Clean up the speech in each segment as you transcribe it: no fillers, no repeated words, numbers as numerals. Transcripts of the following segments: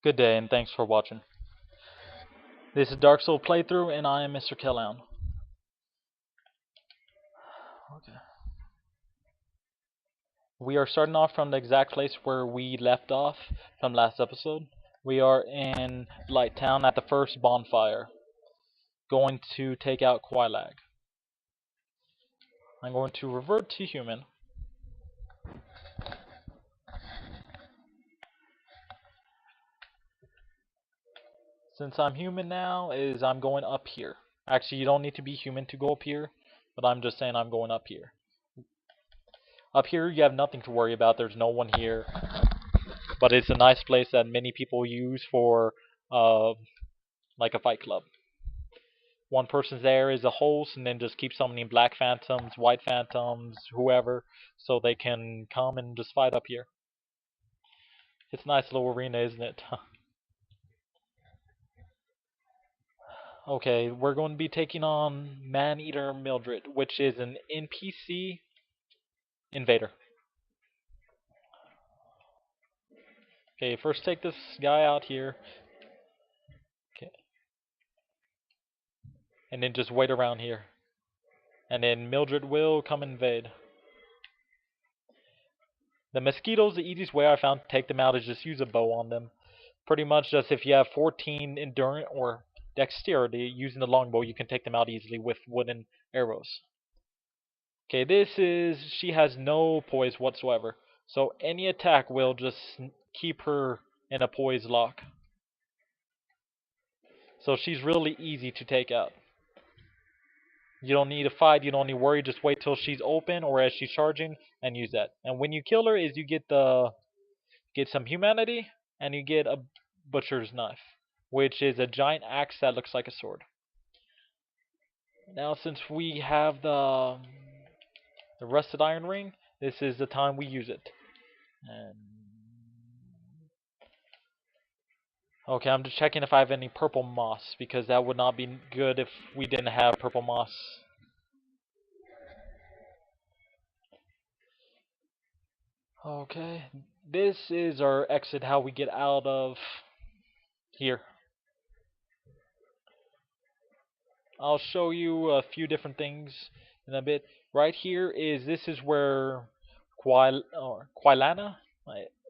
Good day and thanks for watching. This is Dark Soul playthrough and I am Mr. Kellown. Okay. We are starting off from the exact place where we left off from last episode. We are in Light Town at the first bonfire, going to take out Quailag. I'm going to revert to human. Since I'm human now, I'm going up here. Actually, you don't need to be human to go up here, but I'm just saying I'm going up here. Up here, you have nothing to worry about. There's no one here. But it's a nice place that many people use for like a fight club. One person's there as a host and then just keep summoning black phantoms, white phantoms, whoever, so they can come and just fight up here. It's a nice little arena, isn't it? Okay, we're going to be taking on Man-Eater Mildred, which is an NPC invader. Okay, first take this guy out here. Okay. And then just wait around here. And then Mildred will come invade. The mosquitoes, the easiest way I found to take them out is just use a bow on them. Pretty much just if you have 14 endurance or dexterity, using the longbow, you can take them out easily with wooden arrows. Okay, she has no poise whatsoever. So any attack will just keep her in a poise lock. So she's really easy to take out. You don't need to fight, you don't need to worry, just wait till she's open or as she's charging and use that. And when you kill her is you get some humanity and you get a butcher's knife, which is a giant axe that looks like a sword. Now since we have the rusted iron ring, this is the time we use it. And okay, I'm just checking if I have any purple moss because that would not be good if we didn't have purple moss. Okay, this is our exit, how we get out of here. I'll show you a few different things in a bit. Right here this is where Quilana,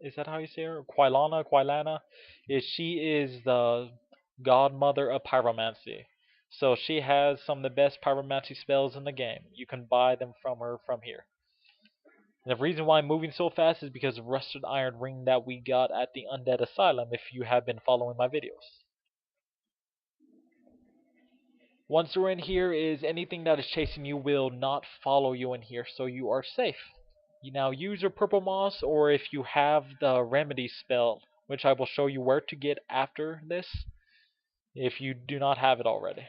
is that how you say her? Quilana, she is the godmother of pyromancy. So she has some of the best pyromancy spells in the game. You can buy them from her from here. And the reason why I'm moving so fast is because of rusted iron ring that we got at the Undead Asylum if you have been following my videos. Once you're in here is anything that is chasing you will not follow you in here, so you are safe. You now use your purple moss, or if you have the remedy spell, which I will show you where to get after this, if you do not have it already.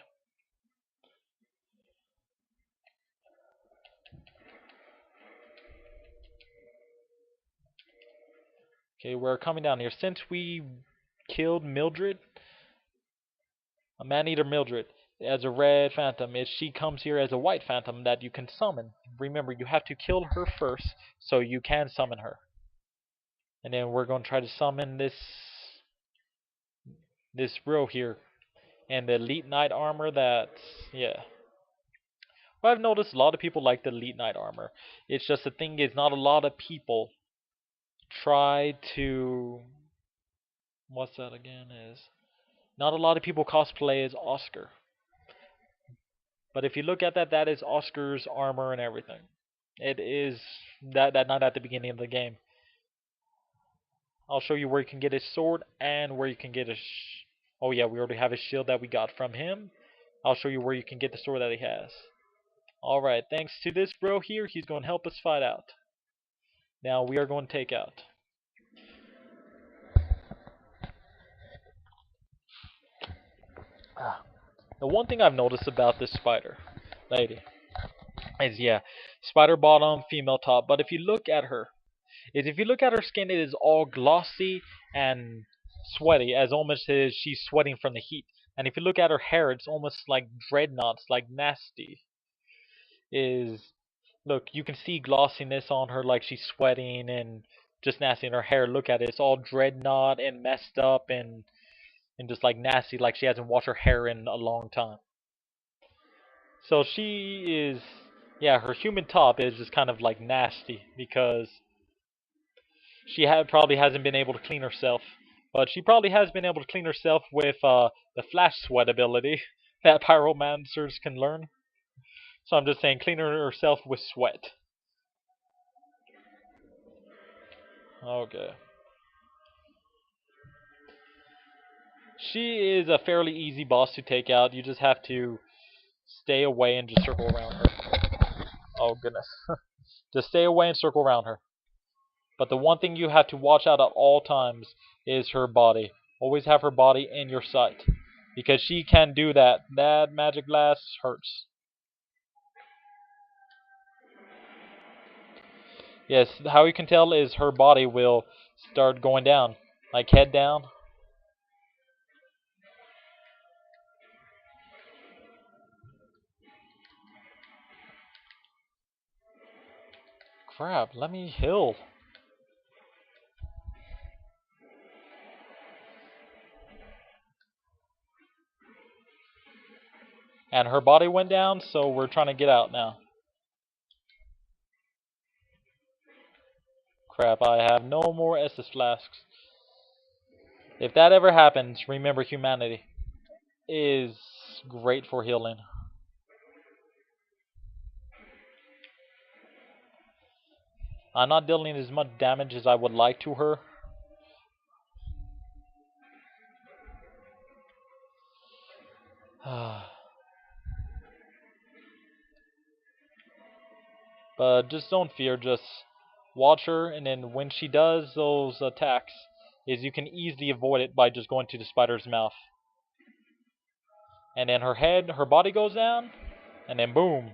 Okay, we're coming down here. Since we killed Mildred, a man-eater Mildred, as a red phantom, if she comes here as a white phantom that you can summon. Remember, you have to kill her first, so you can summon her. And then we're going to try to summon this bro here. And the Elite Knight armor yeah. Well, I've noticed a lot of people like the Elite Knight armor. It's just the thing is not a lot of people try to what's that again is not a lot of people cosplay as Oscar. But if you look at that, that is Oscar's armor and everything. It is that not at the beginning of the game. I'll show you where you can get his sword and where you can get oh yeah, we already have his shield that we got from him. I'll show you where you can get the sword that he has. Alright, thanks to this bro here, he's going to help us fight out. Now we are going to take out. The one thing I've noticed about this spider lady is, yeah, spider bottom, female top. But if you look at her skin, it is all glossy and sweaty, as almost as she's sweating from the heat. And if you look at her hair, it's almost like dreadnoughts, like nasty. Is Look, you can see glossiness on her, like she's sweating, and just nasty. And her hair, look at it, it's all dreadnought and messed up and just like nasty, like she hasn't washed her hair in a long time. So she is, yeah, her human top is just kind of like nasty because probably hasn't been able to clean herself. But she probably has been able to clean herself with the flash sweat ability that pyromancers can learn. So I'm just saying, clean herself with sweat. Okay. She is a fairly easy boss to take out. You just have to stay away and just circle around her. Oh goodness. Just stay away and circle around her. But the one thing you have to watch out at all times is her body. Always have her body in your sight. Because she can do that. That magic blast hurts. Yes, how you can tell is her body will start going down. Like head down. Crap, let me heal. And her body went down, so we're trying to get out now. Crap, I have no more Estus flasks. If that ever happens, remember humanity is great for healing. I'm not dealing as much damage as I would like to her. But just don't fear, just watch her, and then when she does those attacks, is you can easily avoid it by just going to the spider's mouth. And then her body goes down, and then boom.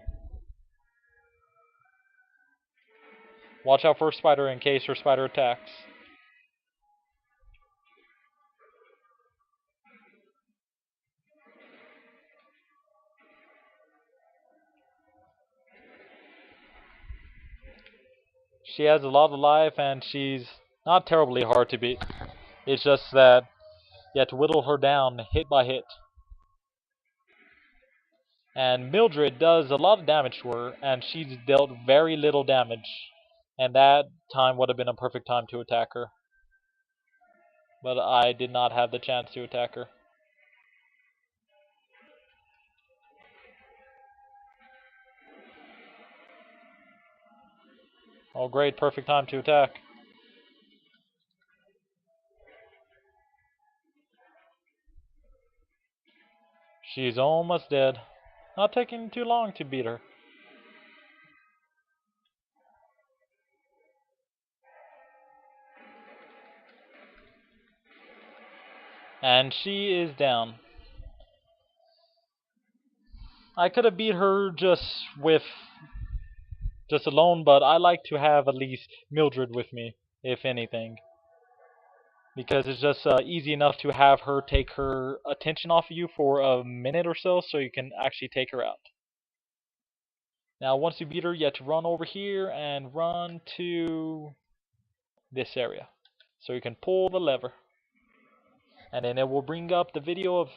Watch out for her spider in case her spider attacks. She has a lot of life, and she's not terribly hard to beat. It's just that you have to whittle her down hit by hit. And Mildred does a lot of damage to her, and she's dealt very little damage. And that time would have been a perfect time to attack her. But I did not have the chance to attack her. Oh great, perfect time to attack. She's almost dead. Not taking too long to beat her. And she is down. I could have beat her just alone, but I like to have at least Mildred with me, if anything. Because it's just easy enough to have her take her attention off of you for a minute or so you can actually take her out. Now, once you beat her, you have to run over here and run to this area. So you can pull the lever. And then it will bring up the video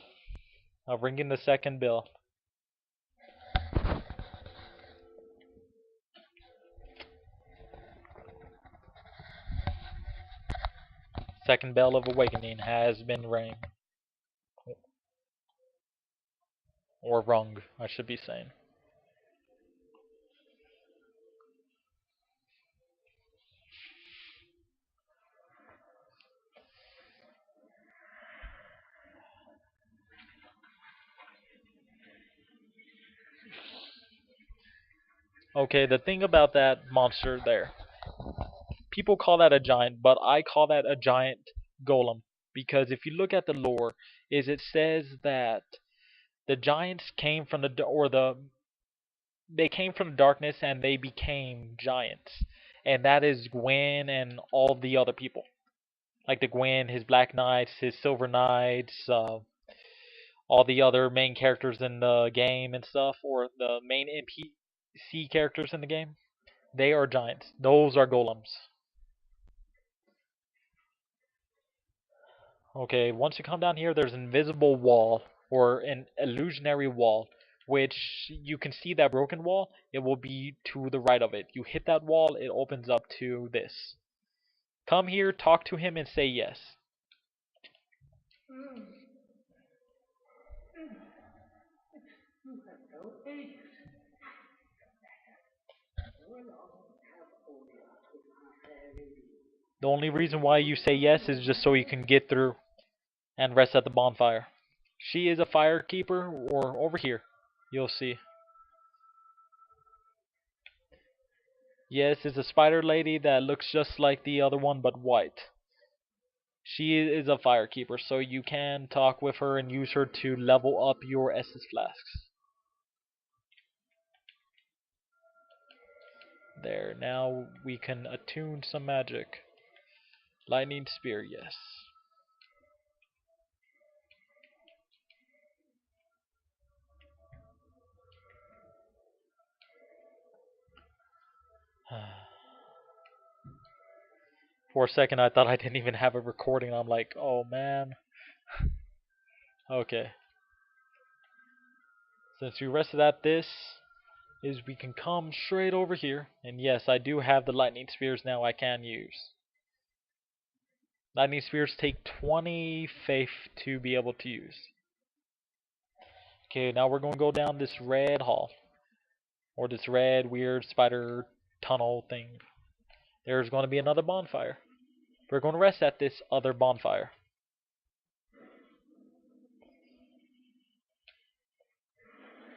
of ringing the second bell. Second bell of awakening has been rang. Or rung, I should be saying. Okay, the thing about that monster there. People call that a giant, but I call that a giant golem. Because if you look at the lore, is it says that the giants came from they came from the darkness and they became giants. And that is Gwen and all the other people. Like the Gwen, his Black Knights, his Silver Knights, all the other main characters in the game and stuff, or the main NPC characters in the game. They are giants. Those are golems. Okay, once you come down here, there's an invisible wall, or an illusionary wall, which you can see that broken wall. It will be to the right of it. You hit that wall, it opens up to this. Come here, talk to him, and say yes. The only reason why you say yes is just so you can get through and rest at the bonfire. She is a firekeeper, or over here, you'll see. Yes, it's a spider lady that looks just like the other one but white. She is a firekeeper, so you can talk with her and use her to level up your Estus flasks. There, now we can attune some magic. Lightning spear, yes. For a second I thought I didn't even have a recording. I'm like, oh man. Okay. Since we rested at this, is we can come straight over here. And yes, I do have the lightning spears now I can use. Lightning spears take 20 faith to be able to use. Okay, now we're going to go down this red hall. Or this red weird spider tunnel thing. There's going to be another bonfire. We're going to rest at this other bonfire.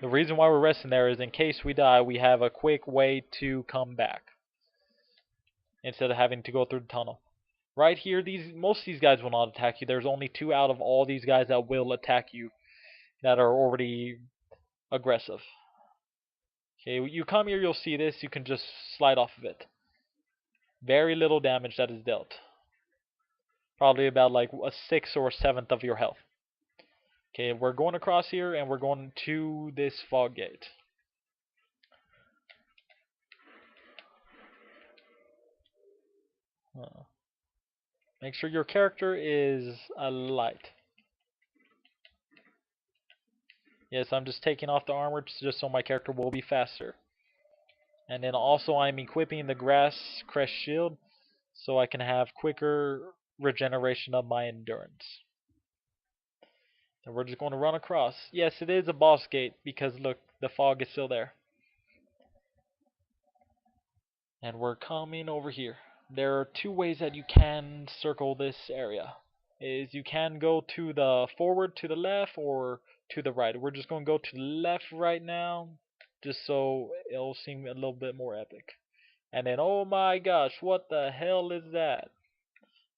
The reason why we're resting there is in case we die, we have a quick way to come back. Instead of having to go through the tunnel. Right here, most of these guys will not attack you. There's only 2 out of all these guys that will attack you that are already aggressive. Okay, you come here, you'll see this. You can just slide off of it. Very little damage that is dealt. Probably about like a 6th or 7th of your health. Okay, we're going across here and we're going to this fog gate. Make sure your character is a light. Yes, I'm just taking off the armor just so my character will be faster. And then also I'm equipping the grass crest shield so I can have quicker regeneration of my endurance. And we're just going to run across. Yes, it is a boss gate because look, the fog is still there. And we're coming over here. There are 2 ways that you can circle this area. Is you can go to the forward to the left or to the right. We're just going to go to the left right now just so it'll seem a little bit more epic. And then, oh my gosh, what the hell is that?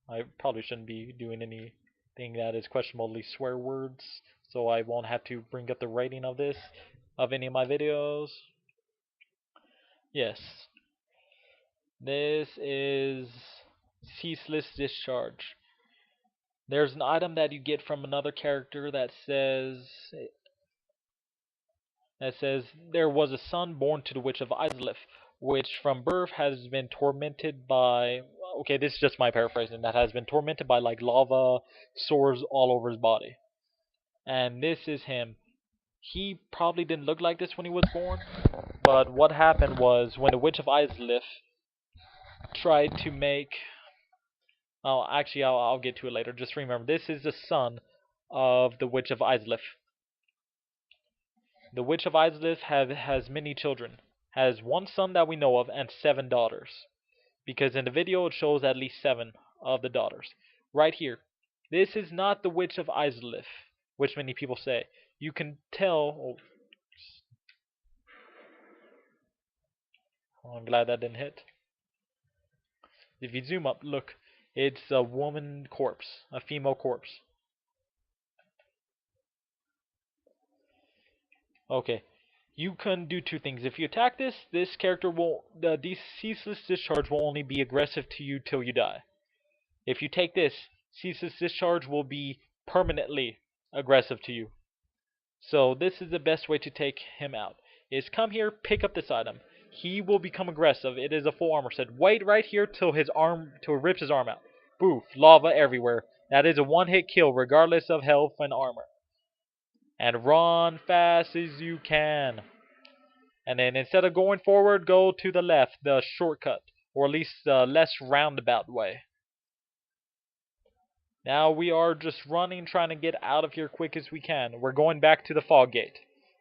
I probably shouldn't be doing anything that is questionably swear words, so I won't have to bring up the rating of this, of any of my videos. Yes. This is Ceaseless Discharge. There's an item that you get from another character that says there was a son born to the witch of Izalith, which from birth has been tormented by, okay, this is just my paraphrasing, that has been tormented by like lava sores all over his body. And this is him. He probably didn't look like this when he was born, but what happened was when the witch of Izalith tried to make, oh, actually I'll get to it later. Just remember, this is the son of the witch of Izalith. The witch of Izalith has many children. Has 1 son that we know of and 7 daughters. Because in the video it shows at least 7 of the daughters. Right here. This is not the witch of Izalith, which many people say. You can tell. Oh, I'm glad that didn't hit. If you zoom up, look. It's a woman corpse. A female corpse. Okay. You can do 2 things. If you attack this character will, the Ceaseless Discharge will only be aggressive to you till you die. If you take this, Ceaseless Discharge will be permanently aggressive to you. So this is the best way to take him out. Is come here, pick up this item. He will become aggressive. It is a full armor set. Wait right here till it rips his arm out. Boof, lava everywhere. That is a one-hit kill regardless of health and armor. And run fast as you can. And then instead of going forward, go to the left, the shortcut, or at least the less roundabout way. Now we are just running, trying to get out of here quick as we can. We're going back to the fog gate.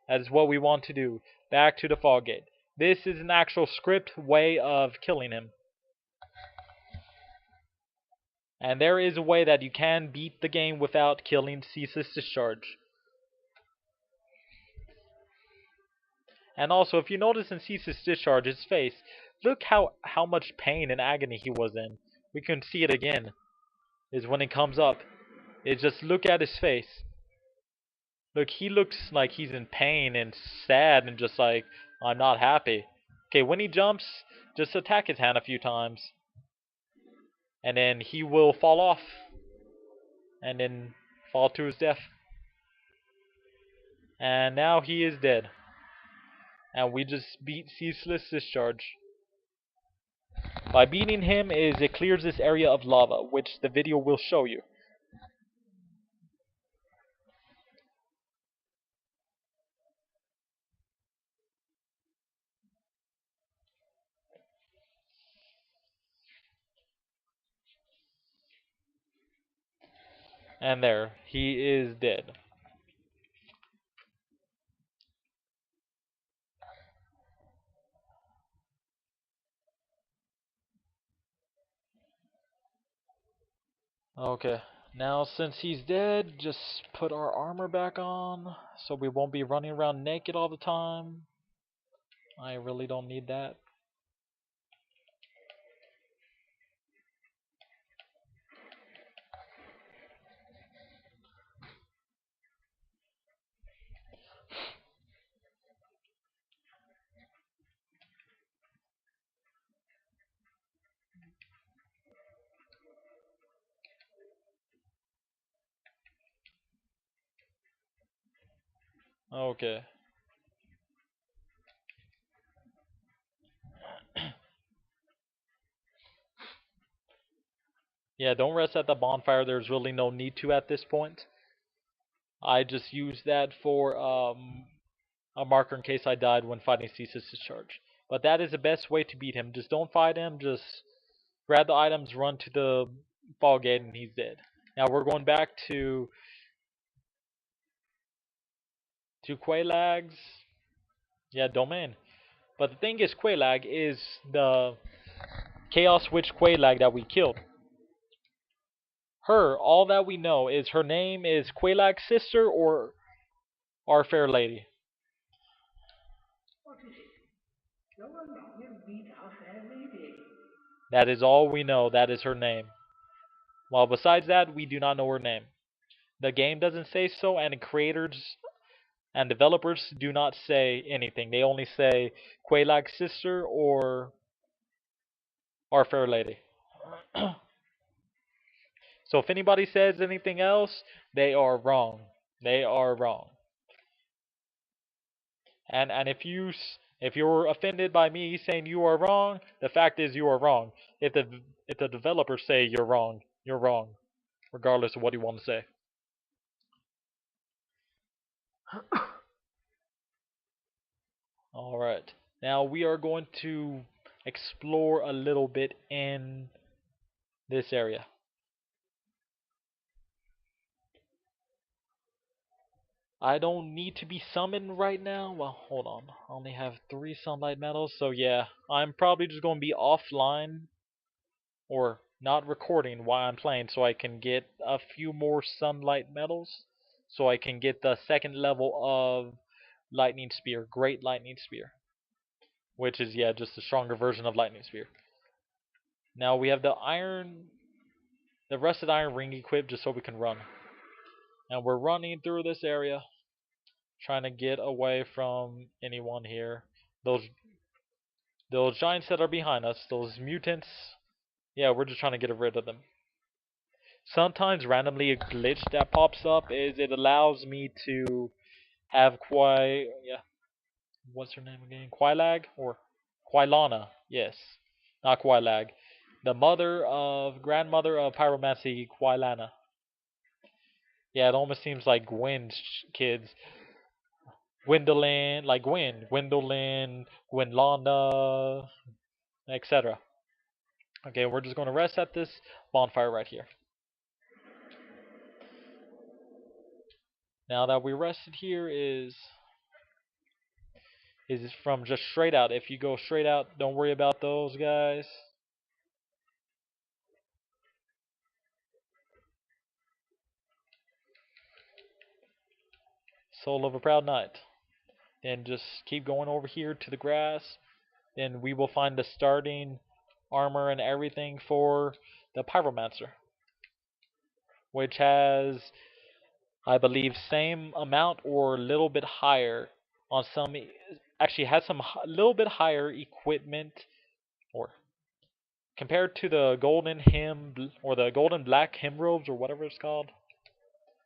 That is what we want to do. Back to the fog gate. This is an actual script way of killing him. And there is a way that you can beat the game without killing Ceaseless Discharge. And also, if you notice in Ceaseless Discharge, his face, look how much pain and agony he was in. We can see it again. Is when it comes up. Is just look at his face. Look, he looks like he's in pain and sad and just like, I'm not happy. Okay, when he jumps, just attack his hand a few times. And then he will fall off. And then fall to his death. And now he is dead. And we just beat Ceaseless Discharge. By beating him it clears this area of lava, which the video will show you. And there, he is dead. Okay, now since he's dead, just put our armor back on so we won't be running around naked all the time. I really don't need that. Okay. Yeah, don't rest at the bonfire. There's really no need to at this point. I just used that for a marker in case I died when fighting Ceaseless Discharge. But that is the best way to beat him. Just don't fight him. Just grab the items, run to the fall gate, and he's dead. Now we're going back to Quelaag's, yeah, domain. But the thing is, Quelaag is the Chaos Witch Quelaag that we killed. Her, all that we know is her name is Quelaag's sister or Our Fair Lady. That is all we know. That is her name. Well, besides that, we do not know her name. The game doesn't say so, and the creators and developers do not say anything. They only say Quelaag's sister or Our Fair Lady. So if anybody says anything else, they are wrong. They are wrong. And if you're offended by me saying you are wrong, the fact is you are wrong. If the developers say you're wrong, regardless of what you want to say. All right. Now we are going to explore a little bit in this area. I don't need to be summoned right now. Well, hold on. I only have 3 sunlight medals, so yeah, I'm probably just going to be offline or not recording while I'm playing so I can get a few more sunlight medals so I can get the second level of lightning spear, great lightning spear, which is yeah, just a stronger version of lightning spear. Now we have the rusted iron ring equipped just so we can run. And we're running through this area trying to get away from anyone here. Those giants that are behind us, those mutants, yeah, we're just trying to get rid of them. Sometimes randomly a glitch that pops up is it allows me to have what's her name again? Quelaag or Quilana? Yes, not Quelaag. The grandmother of pyromancy, Quilana. Yeah, it almost seems like Gwen's kids. Gwendolyn, like Gwendolyn, Gwenlana, etc. Okay, we're just going to rest at this bonfire right here. Now that we rested here is from just straight out. If you go straight out, don't worry about those guys. Soul of a Proud Knight. Then just keep going over here to the grass. Then we will find the starting armor and everything for the Pyromancer, which has, I believe, same amount or a little bit higher on some. Actually, has some little bit higher equipment, or compared to the golden hymn or the golden black hymn robes or whatever it's called.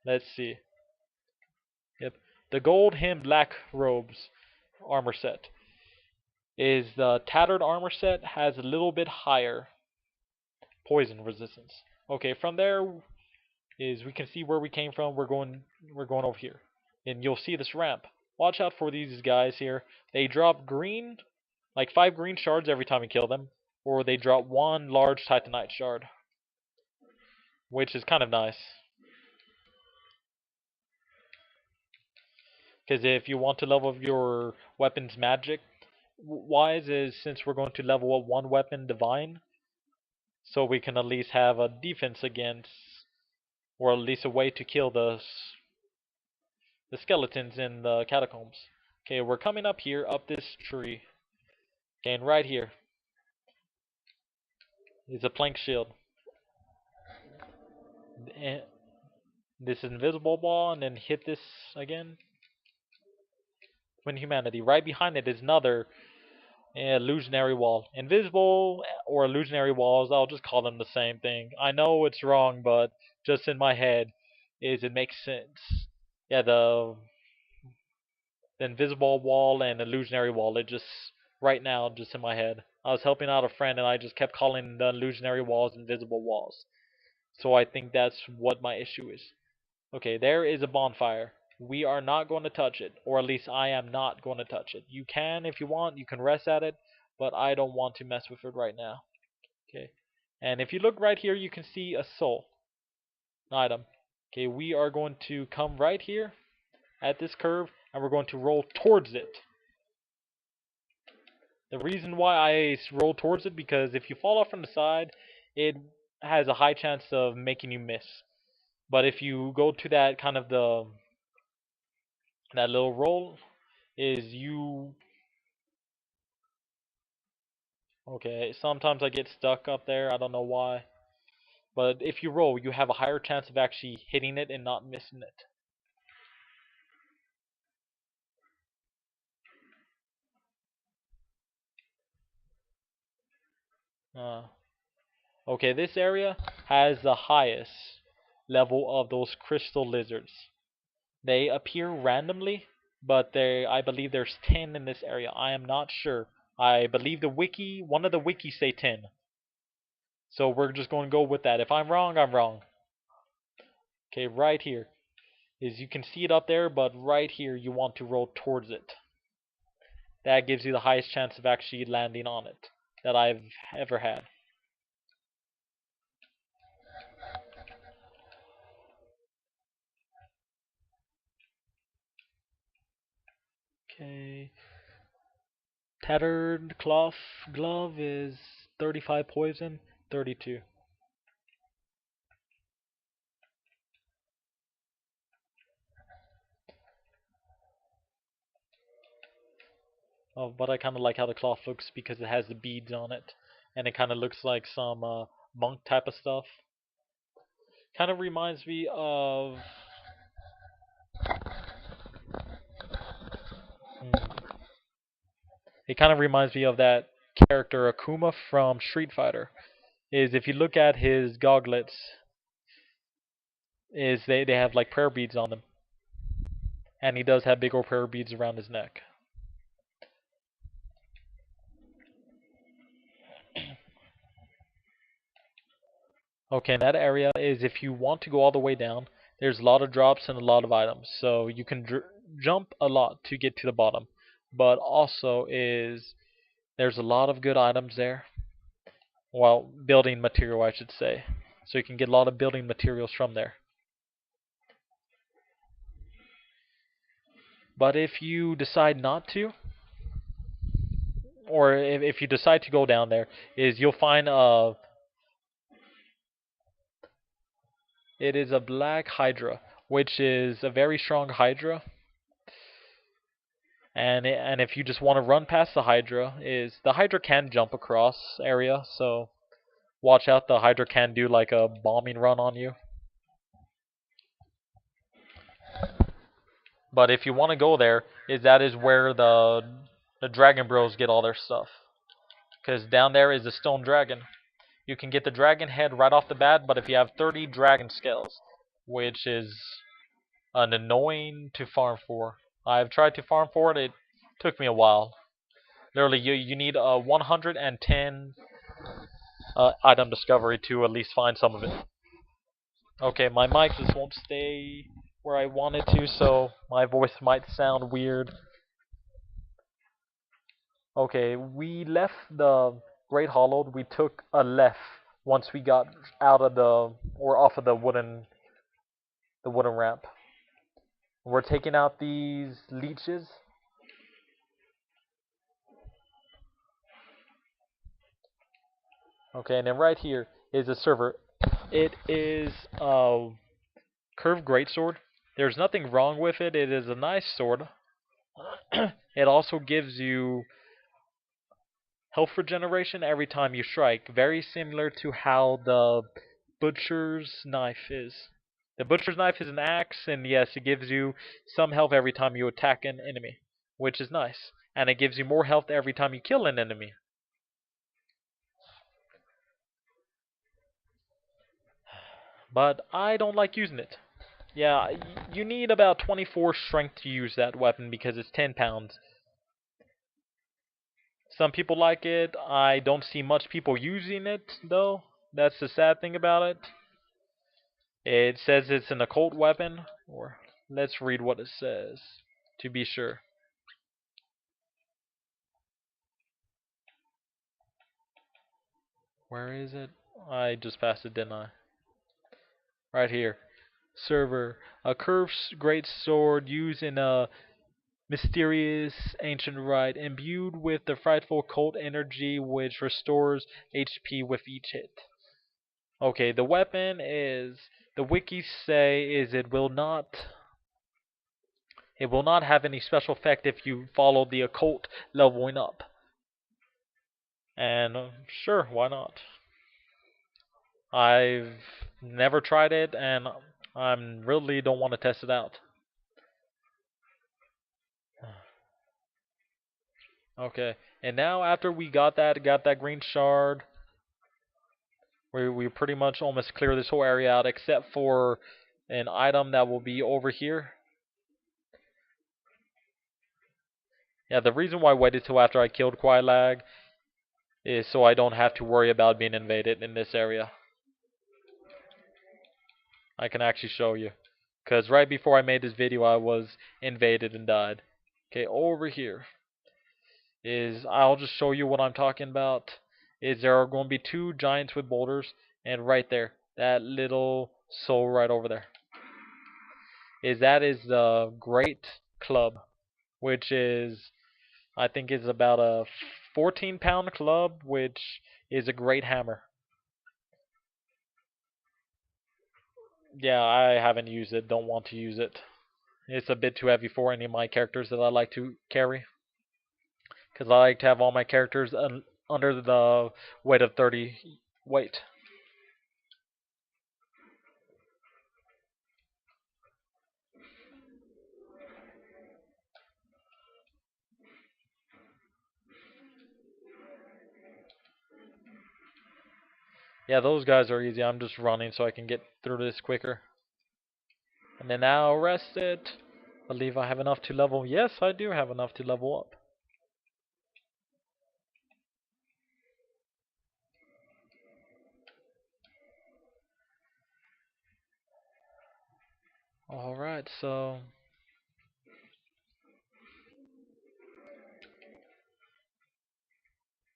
Let's see. Yep, the gold hymn black robes armor set is the tattered armor set has a little bit higher poison resistance. Okay, from there is we can see where we came from. We're going over here. And you'll see this ramp. Watch out for these guys here. They drop green, like 5 green shards every time you kill them, or they drop 1 large titanite shard, which is kind of nice. Because if you want to level up your weapons magic wise, is since we're going to level up 1 weapon divine, so we can at least have a defense against, or at least a way to kill the skeletons in the catacombs. Okay, we're coming up here, up this tree. Okay, and right here is a plank shield. And this invisible wall, and then hit this again. Twin humanity. Right behind it is another illusionary wall. Invisible or illusionary walls, I'll just call them the same thing. I know it's wrong, but just in my head, it makes sense. Yeah, the invisible wall and illusionary wall. It just right now just in my head. I was helping out a friend and I just kept calling the illusionary walls invisible walls. So I think that's what my issue is. Okay, there is a bonfire. We are not going to touch it, or at least I am not going to touch it. You can if you want, you can rest at it, but I don't want to mess with it right now. Okay. And if you look right here, you can see a soul item. Okay, we are going to come right here at this curve and we're going to roll towards it. The reason why I roll towards it, because if you fall off from the side, it has a high chance of making you miss. But if you go to that kind of that little roll, is you okay? Sometimes I get stuck up there. I don't know why. But if you roll, you have a higher chance of actually hitting it and not missing it. Uh, okay, this area has the highest level of those crystal lizards. They appear randomly, but I believe there's 10 in this area. I am not sure. I believe one of the wikis say 10. So we're just going to go with that. If I'm wrong, I'm wrong. Okay, right here is you can see it up there, but right here you want to roll towards it. That gives you the highest chance of actually landing on it that I've ever had. Okay. Tattered cloth glove is 35 poison, 32. Oh, but I kind of like how the cloth looks because it has the beads on it, and it kind of looks like some monk type of stuff. Kind of reminds me of. Hmm, it kind of reminds me of that character Akuma from Street Fighter. Is if you look at his gauntlets, is they have like prayer beads on them, and he does have big old prayer beads around his neck. Okay, in that area is if you want to go all the way down, There's a lot of drops and a lot of items, so you can jump a lot to get to the bottom. But also is there's a lot of good items there. Well, building material, I should say. So you can get a lot of building materials from there. But if you decide not to, or if you decide to go down there, is you'll find it is a black hydra, which is a very strong hydra. And if you just want to run past the hydra, is the hydra can jump across area, so watch out. The hydra can do like a bombing run on you. But if you want to go there, that is where the Dragon Bros get all their stuff. Because down there is the stone dragon. You can get the dragon head right off the bat, but if you have 30 dragon scales, which is an annoying to farm for. I've tried to farm for it. It took me a while. Literally, you need a 110 item discovery to at least find some of it. Okay, my mic just won't stay where I want it to, so my voice might sound weird. Okay, we left the Great Hollowed. We took a left once we got out of or off of the wooden ramp. We're taking out these leeches. Okay, and then right here is a server. It is a curved greatsword. There's nothing wrong with it. It is a nice sword. It also gives you health regeneration every time you strike, very similar to how the butcher's knife is. The butcher's knife is an axe, and yes, it gives you some health every time you attack an enemy, which is nice. And it gives you more health every time you kill an enemy. But I don't like using it. Yeah, you need about 24 strength to use that weapon because it's 10 pounds. Some people like it. I don't see much people using it, though. That's the sad thing about it. It says it's an occult weapon. Or let's read what it says to be sure. Where is it? I just passed it, didn't I? Right here. Server. A curved great sword used in a mysterious ancient rite, imbued with the frightful occult energy which restores HP with each hit. Okay, the weapon is the wikis say is it will not have any special effect if you follow the occult leveling up. And sure, why not? I've never tried it, and I really don't want to test it out. Okay, and now after we got that green shard, we pretty much almost clear this whole area out except for an item that will be over here. Yeah, the reason why I waited till after I killed Quailag is so I don't have to worry about being invaded in this area. I can actually show you. Because right before I made this video, I was invaded and died. Okay, over here is, I'll just show you what I'm talking about. Is there are going to be two giants with boulders, and right there, that little soul right over there. That is the Great Club, which is, I think is about a 14-pound club, which is a great hammer. Yeah, I haven't used it, don't want to use it. It's a bit too heavy for any of my characters that I like to carry. Because I like to have all my characters under the weight of 30 weight. Yeah, those guys are easy. I'm just running so I can get through this quicker. And then now rest it. Believe I have enough to level. Yes, I do have enough to level up. Alright, so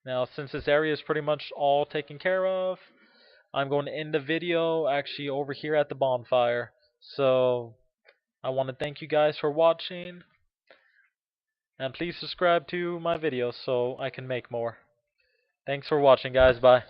now since this area is pretty much all taken care of, I'm going to end the video actually over here at the bonfire. So I want to thank you guys for watching, and please subscribe to my videos so I can make more. Thanks for watching, guys. Bye.